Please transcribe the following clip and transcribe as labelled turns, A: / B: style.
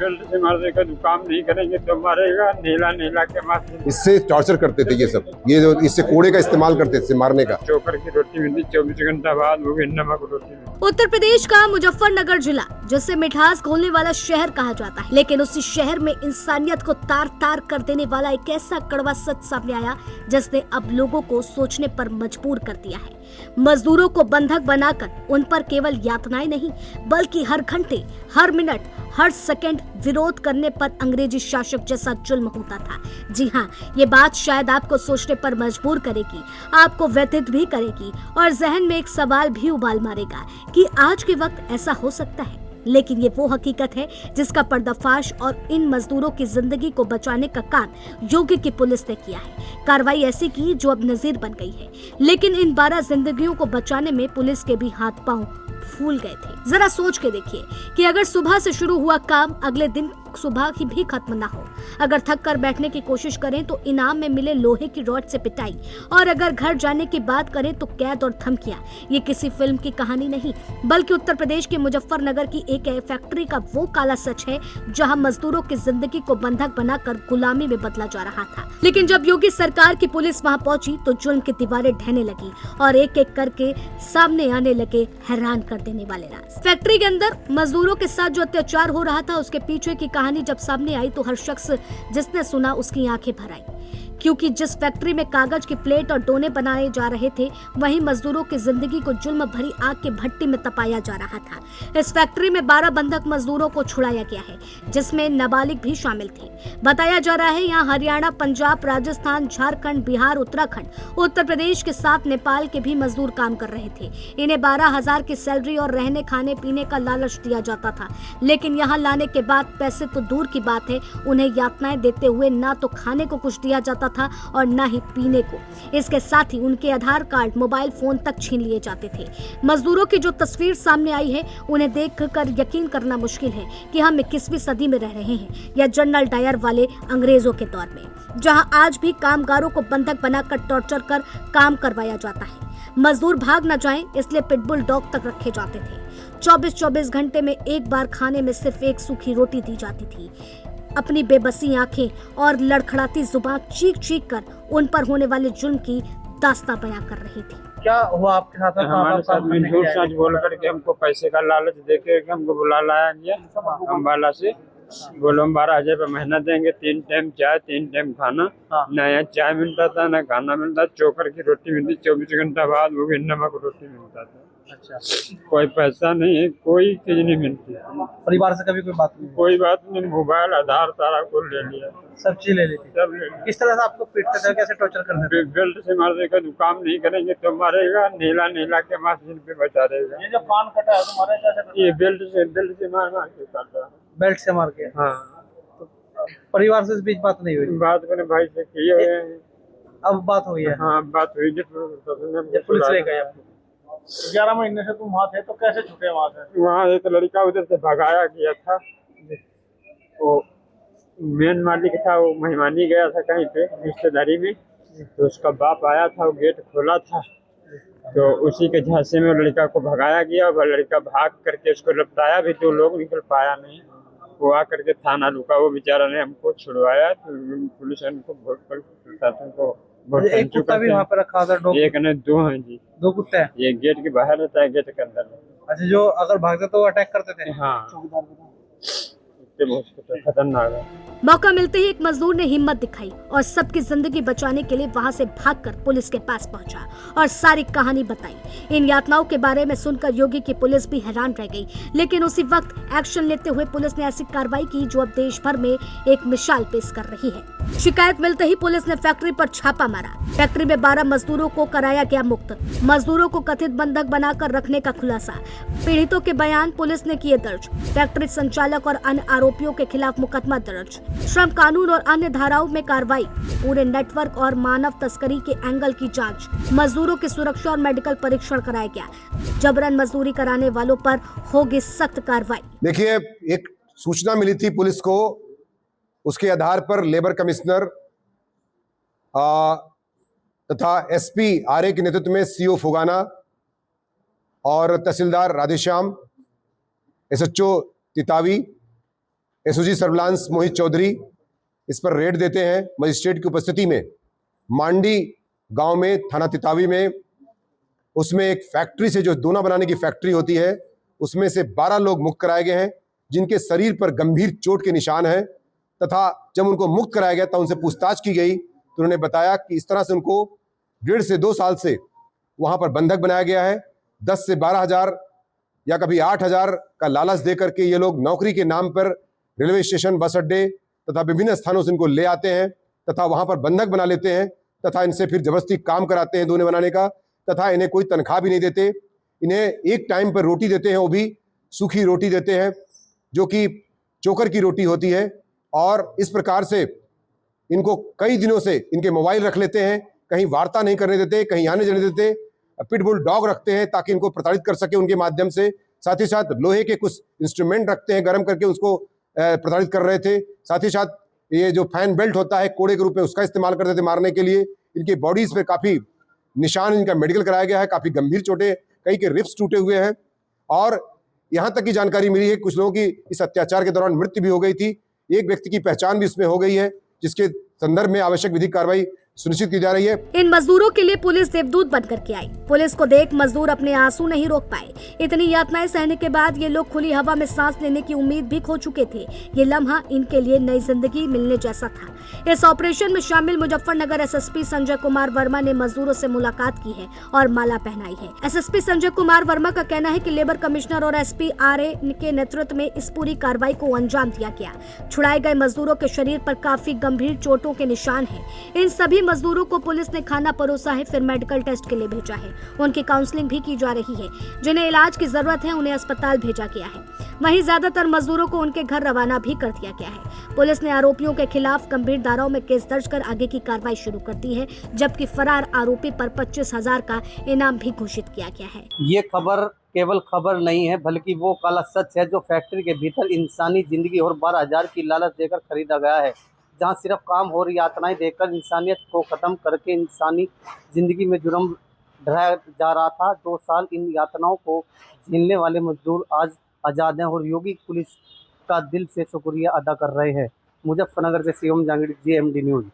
A: Belt से मारने का, जो काम नहीं करेंगे तो मारेगा, नीला नीला के मारते।
B: इससे टॉर्चर करते थे ये सब, ये जो इससे कोड़े का इस्तेमाल करते थे मारने का।
A: चोकर की रोटी मिलती 24 घंटा बाद, वो भी नमक रोटी मिलती।
C: उत्तर प्रदेश का मुजफ्फरनगर जिला, जिसे मिठास घोलने वाला शहर कहा जाता है, लेकिन उसी शहर में इंसानियत को तार तार कर देने वाला एक ऐसा कड़वा सच सामने आया जिसने अब लोगों को सोचने पर मजबूर कर दिया है। मजदूरों को बंधक बनाकर उन पर केवल यातनाएं नहीं, बल्कि हर घंटे, हर मिनट, हर सेकंड विरोध करने पर अंग्रेजी शासक जैसा जुल्म होता था। जी हाँ, ये बात शायद आपको सोचने पर मजबूर करेगी, आपको व्यथित भी करेगी और जहन में एक सवाल भी उबाल मारेगा कि आज के वक्त ऐसा हो सकता है। लेकिन ये वो हकीकत है जिसका पर्दाफाश और इन मजदूरों की जिंदगी को बचाने का काम योगी की पुलिस ने किया है। कार्रवाई ऐसी की जो अब नजीर बन गई है। लेकिन इन 12 जिंदगियों को बचाने में पुलिस के भी हाथ पांव फूल गए थे। जरा सोच के देखिए कि अगर सुबह से शुरू हुआ काम अगले दिन सुबह ही भी खत्म ना हो, अगर थक कर बैठने की कोशिश करें तो इनाम में मिले लोहे की रॉड से पिटाई, और अगर घर जाने की बात करें तो कैद और धमकियां। ये किसी फिल्म की कहानी नहीं, बल्कि उत्तर प्रदेश के मुजफ्फरनगर की एक फैक्ट्री का वो काला सच है जहां मजदूरों की जिंदगी को बंधक बनाकर गुलामी में बदला जा रहा था। लेकिन जब योगी सरकार की पुलिस वहां पहुंची तो जुल्म की दीवारें ढहने लगी और एक एक करके सामने आने लगे हैरान कर देने वाले राज। फैक्ट्री के अंदर मजदूरों के साथ जो अत्याचार हो रहा था, उसके पीछे की कहानी जब सामने आई तो हर शख्स जिसने सुना उसकी आंखें भर आई, क्योंकि जिस फैक्ट्री में कागज की प्लेट और डोने बनाए जा रहे थे, वहीं मजदूरों की जिंदगी को जुल्म भरी आग के भट्टी में तपाया जा रहा था। इस फैक्ट्री में 12 बंधक मजदूरों को छुड़ाया गया है, जिसमें नाबालिग भी शामिल थे। बताया जा रहा है यहाँ हरियाणा, पंजाब, राजस्थान, झारखंड, बिहार, उत्तराखंड, उत्तर प्रदेश के साथ नेपाल के भी मजदूर काम कर रहे थे। इन्हें 12,000 की सैलरी और रहने खाने पीने का लालच दिया जाता था, लेकिन यहाँ लाने के बाद पैसे तो दूर की बात है, उन्हें यातनाएं देते हुए ना तो खाने को कुछ दिया जाता था और ना ही पीने को। इसके साथ ही उनके आधार कार्ड, मोबाइल फोन तक छीन लिए जाते थे। मजदूरों की जो तस्वीर सामने आई है, उन्हें देखकर यकीन करना मुश्किल है कि हम 21वीं सदी में रह रहे हैं या जनरल डायर वाले अंग्रेजों के दौर में, जहां आज भी कामगारों को बंधक बनाकर टॉर्चर कर काम करवाया जाता है। मजदूर भाग न जाएं इसलिए पिटबुल डॉग तक रखे जाते थे। 24-24 घंटे में एक बार खाने में सिर्फ एक सूखी रोटी दी जाती थी। अपनी बेबसी आंखें और लड़खड़ाती जुबान चीख चीख कर उन पर होने वाले जुल्म की दास्तां बयां कर रही थी।
D: क्या हुआ आपके साथ?
A: हमारे साथ में झूठ सच बोल करके हमको पैसे का लालच देके हमको बुला लाया गया अम्बाला से। बोलो हम 12,000 रुपये महीना देंगे, 3 टाइम चाय, 3 टाइम खाना। ना यहाँ चाय मिलता था, ना खाना मिलता, चोकर की रोटी मिलती 24 घंटा बाद, वो भी नमक रोटी मिलता था।
D: अच्छा,
A: कोई पैसा नहीं है, कोई चीज नहीं मिलती।
D: परिवार से कभी कोई बात नहीं?
A: कोई बात नहीं, मोबाइल, आधार सारा कुछ ले लिया,
D: सब चीज ले लेती?
A: सब ले लिया।
D: किस तरह से आपको पीटते थे, कैसे टॉर्चर करते थे?
A: बेल्ट से मारने का, जो काम नहीं करेंगे तो मारेगा, नीला नीला के मार्जिन पे बचा रहेगा।
D: ये जो कान कटा है तुम्हारे, कैसे?
A: ये बेल्ट से मार मार के काटा।
D: बेल्ट से मार के?
A: हाँ,
D: परिवार से इस बीच बात नहीं हुई?
A: बात मैंने भाई से की है।
D: अब बात हुई है?
A: हाँ, बात हुई जब
D: पुलिस ले गए आपको। 11 महीने से तुम वहाँ थे, तो कैसे छूटे वहाँ से?
A: वहाँ एक लड़का उधर से भगाया गया था, वो मेन मालिक था, वो मेहमानी गया था कहीं पे रिश्तेदारी में, तो उसका बाप आया था, वो गेट खोला था, तो उसी के झांसे में लड़का को भगाया गया। वह लड़का भाग करके उसको लपटाया भी, तो लोग निकल पाया नहीं। वो आ करके थाना रुका, वो बेचारा ने हमको छुड़वाया। तो पुलिस उनको प्रशासन को
D: एक कुत्ता भी वहाँ पे रखा था?
A: एक ने 2 हैं जी।
D: 2 कुत्ते हैं?
A: ये गेट के बाहर रहता है, गेट के अंदर।
D: अच्छा, जो अगर भागते तो अटैक करते थे?
A: हाँ, बहुत खतरनाक है।
C: मौका मिलते ही एक मजदूर ने हिम्मत दिखाई और सबकी जिंदगी बचाने के लिए वहां से भागकर पुलिस के पास पहुंचा और सारी कहानी बताई। इन यातनाओं के बारे में सुनकर योगी की पुलिस भी हैरान रह गई, लेकिन उसी वक्त एक्शन लेते हुए पुलिस ने ऐसी कार्रवाई की जो अब देश भर में एक मिसाल पेश कर रही है। शिकायत मिलते ही पुलिस ने फैक्ट्री पर छापा मारा। फैक्ट्री में 12 मजदूरों को कराया गया मुक्त। मजदूरों को कथित बंधक बनाकर रखने का खुलासा। पीड़ितों के बयान पुलिस ने किए दर्ज। फैक्ट्री संचालक और अन्य आरोपियों के खिलाफ मुकदमा दर्ज। श्रम कानून और अन्य धाराओं में कार्रवाई। पूरे नेटवर्क और मानव तस्करी के एंगल की जांच। मजदूरों की सुरक्षा और मेडिकल परीक्षण कराया गया। जबरन मजदूरी कराने वालों पर होगी सख्त कार्रवाई।
B: देखिए, एक सूचना मिली थी पुलिस को, उसके आधार पर लेबर कमिश्नर तथा एसपी आरए के नेतृत्व में सीओ फुगाना और तहसीलदार Radheshyam, SHO Titavi SOG surveillance Mohit Chaudhary इस पर रेड देते हैं मजिस्ट्रेट की उपस्थिति में। मांडी गांव में, थाना तितावी में, उसमें एक फैक्ट्री से, जो दोना बनाने की फैक्ट्री होती है, उसमें से 12 लोग मुक्त कराए गए हैं जिनके शरीर पर गंभीर चोट के निशान हैं। तथा जब उनको मुक्त कराया गया तो उनसे पूछताछ की गई तो उन्होंने बताया कि इस तरह से उनको 1.5 से 2 साल से वहां पर बंधक बनाया गया है। 10 से 12 हजार या कभी 8 हजार का लालच दे करके ये लोग नौकरी के नाम पर रेलवे स्टेशन, बस अड्डे तथा विभिन्न स्थानों से इनको ले आते हैं तथा वहां पर बंधक बना लेते हैं तथा इनसे फिर जबरदस्ती काम कराते हैं दोने बनाने का, तथा इन्हें कोई तनख्वाह भी नहीं देते। इन्हें एक टाइम पर रोटी देते हैं, वो भी सूखी रोटी देते हैं जो कि चोकर की रोटी होती है। और इस प्रकार से इनको कई दिनों से इनके मोबाइल रख लेते हैं, कहीं वार्ता नहीं करने देते, कहीं आने जाने देते। पिटबुल डॉग रखते हैं ताकि इनको प्रताड़ित कर सके उनके माध्यम से। साथ ही साथ लोहे के कुछ इंस्ट्रूमेंट रखते हैं, गर्म करके उसको प्रताड़ित कर रहे थे। साथ ही साथ ये जो फैन बेल्ट होता है कोड़े के रूप में, उसका इस्तेमाल करते थे मारने के लिए। इनकी बॉडीज पे काफ़ी निशान, इनका मेडिकल कराया गया है, काफ़ी गंभीर चोटें, कई के रिब्स टूटे हुए हैं। और यहाँ तक की जानकारी मिली है कुछ लोगों की इस अत्याचार के दौरान मृत्यु भी हो गई थी। एक व्यक्ति की पहचान भी इसमें हो गई है जिसके संदर्भ में आवश्यक विधिक कार्रवाई सुनिश्चित की जा रही है।
C: इन मजदूरों के लिए पुलिस देवदूत बनकर के आई। पुलिस को देख मजदूर अपने आंसू नहीं रोक पाए। इतनी यातनाएं सहने के बाद ये लोग खुली हवा में सांस लेने की उम्मीद भी खो चुके थे। ये लम्हा इनके लिए नई जिंदगी मिलने जैसा था। इस ऑपरेशन में शामिल मुजफ्फरनगर एसएसपी संजय कुमार वर्मा ने मजदूरों से मुलाकात की है और माला पहनाई है। एसएसपी संजय कुमार वर्मा का कहना है कि लेबर कमिश्नर और एसपी आरए के नेतृत्व में इस पूरी कार्रवाई को अंजाम दिया गया। छुड़ाए गए मजदूरों के शरीर पर काफी गंभीर चोटों के निशान है। इन सभी मजदूरों को पुलिस ने खाना परोसा है, फिर मेडिकल टेस्ट के लिए भेजा है। उनकी काउंसलिंग भी की जा रही है। जिन्हें इलाज की जरूरत है उन्हें अस्पताल भेजा गया है। वहीं ज्यादातर मजदूरों को उनके घर रवाना भी कर दिया गया है। पुलिस ने आरोपियों के खिलाफ गंभीर धाराओं में केस दर्ज कर आगे की कार्रवाई शुरू कर दी है, जबकि फरार आरोपी पर 25,000 का इनाम भी घोषित किया गया है।
E: ये खबर केवल खबर नहीं है बल्कि वो काला सच है जो फैक्ट्री के भीतर इंसानी जिंदगी और 12,000 की लालच देकर खरीदा गया है, जहां सिर्फ काम और यातनाएं देकर इंसानियत को ख़त्म करके इंसानी ज़िंदगी में जुर्म ढाया जा रहा था। 2 साल इन यातनाओं को झेलने वाले मजदूर आज आज़ाद हैं और योगी पुलिस का दिल से शुक्रिया अदा कर रहे हैं। मुजफ्फरनगर से शिवम जांगड़ी, JMD न्यूज़।